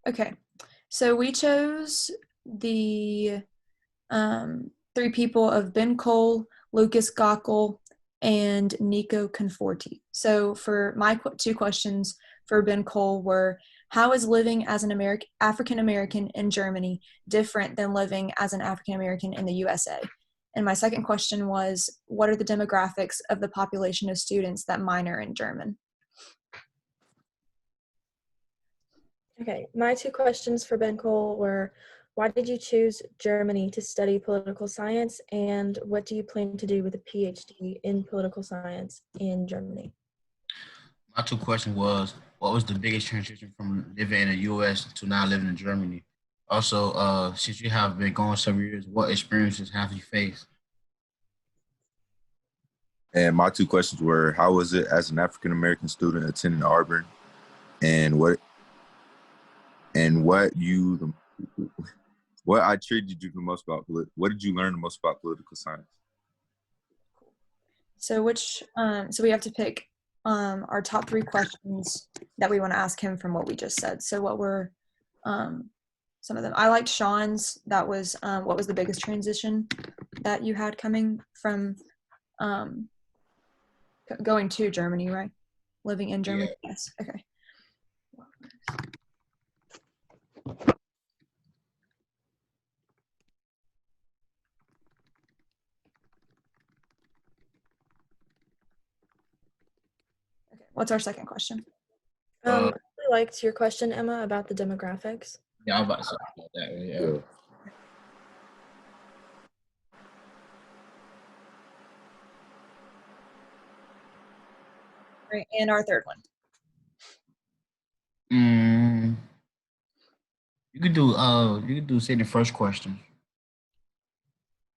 Okay, so we chose the three people of Ben Cole, Lucas Gockel, and Nico Conforti. So for my two questions for Ben Cole were, how is living as an African American in Germany different than living as an African American in the USA? And my second question was, what are the demographics of the population of students that minor in German? Okay, my two questions for Ben Cole were, why did you choose Germany to study political science, and what do you plan to do with a PhD in political science in Germany? My two questions was, what was the biggest transition from living in the U.S. to now living in Germany? Also, since you have been gone several years, what experiences have you faced? And my two questions were, how was it as an African American student attending Auburn, and what I intrigued you the most about what did you learn the most about political science? So so we have to pick our top three questions that we want to ask him from what we just said. So what were some of them? I liked Sean's. That was what was the biggest transition that you had coming from going to Germany, right? Living in Germany. Yeah. Yes. Okay. Okay. What's our second question? I Uh, really liked your question, Emma, about the demographics. yeah, I was about to say about that. Yeah. Right. And our third one. Mm, you could do say the first question.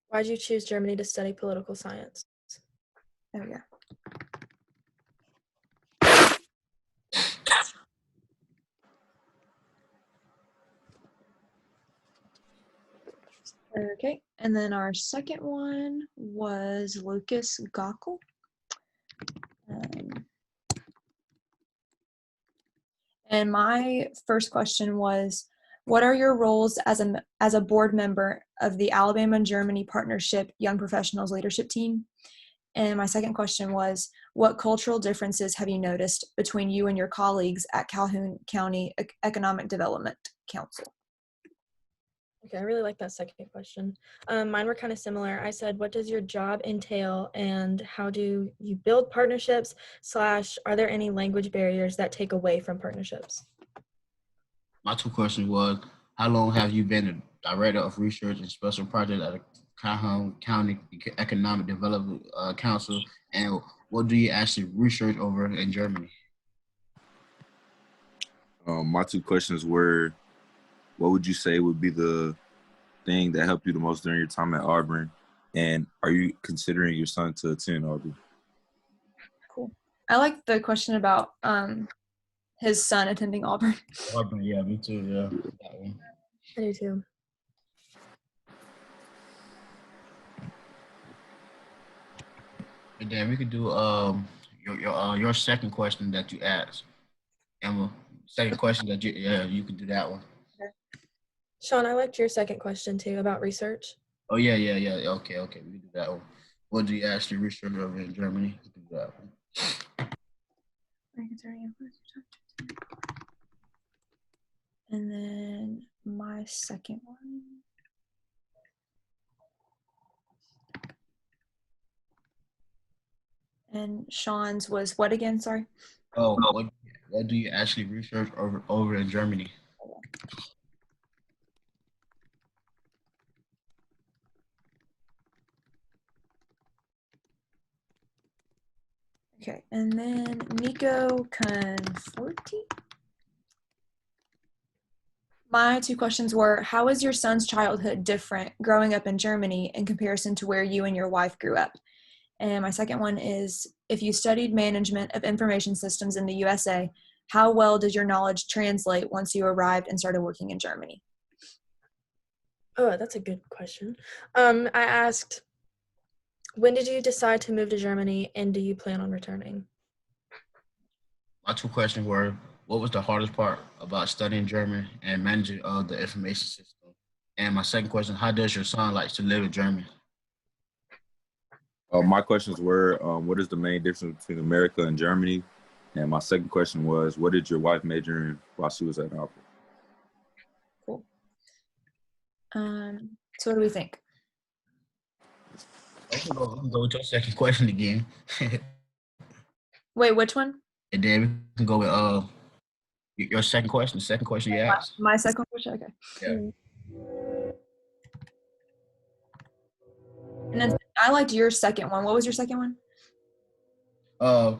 Why did you choose Germany to study political science? There we go. Okay, and then our second one was Lucas Gockel. And my first question was, what are your roles as a board member of the Alabama and Germany Partnership Young Professionals Leadership Team? And my second question was, what cultural differences have you noticed between you and your colleagues at Calhoun County Economic Development Council? Okay, I really like that second question. Mine were kind of similar. I said, what does your job entail, and how do you build partnerships, / are there any language barriers that take away from partnerships? My two questions was, how long have you been a director of research and special projects at the Calhoun County Economic Development Council, and what do you actually research over in Germany? My two questions were, what would you say would be the thing that helped you the most during your time at Auburn, and are you considering your son to attend Auburn? Cool. I like the question about his son attending Auburn. Auburn, yeah, me too. Yeah, that one. I do too. And then we could do your second question that you asked, Emma. Second question that you could do that one. Sean, I liked your second question too about research. Oh yeah. Okay, we can do that one. What do you actually research over in Germany? We can do that one. And then my second one. And Sean's was what again? Sorry. Oh, what do you actually research over in Germany? Okay, and then Nico Conforti. My two questions were, how is your son's childhood different growing up in Germany in comparison to where you and your wife grew up? And my second one is, if you studied management of information systems in the USA, how well did your knowledge translate once you arrived and started working in Germany? Oh, that's a good question. I asked, when did you decide to move to Germany, and do you plan on returning? My two questions were, what was the hardest part about studying German and managing the information system? And my second question, how does your son like to live in Germany? My questions were, what is the main difference between America and Germany? And my second question was, what did your wife major in while she was at Auburn? Cool. So what do we think? We can go with your second question again. Wait, which one? And then we can go with your second question, the second question you asked. My second question? Okay. Yeah. And then I liked your second one. What was your second one? How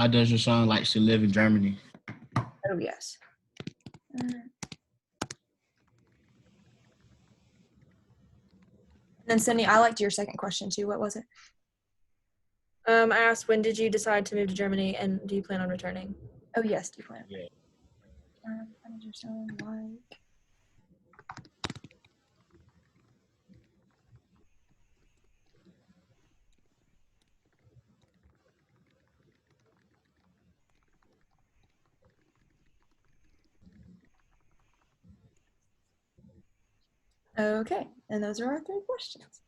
does your son like to live in Germany? Oh, yes. And then Sydney, I liked your second question too. What was it? I asked, when did you decide to move to Germany, and do you plan on returning? Oh, yes. Do you plan? Yeah. How did your son like? Okay, and those are our 3 questions.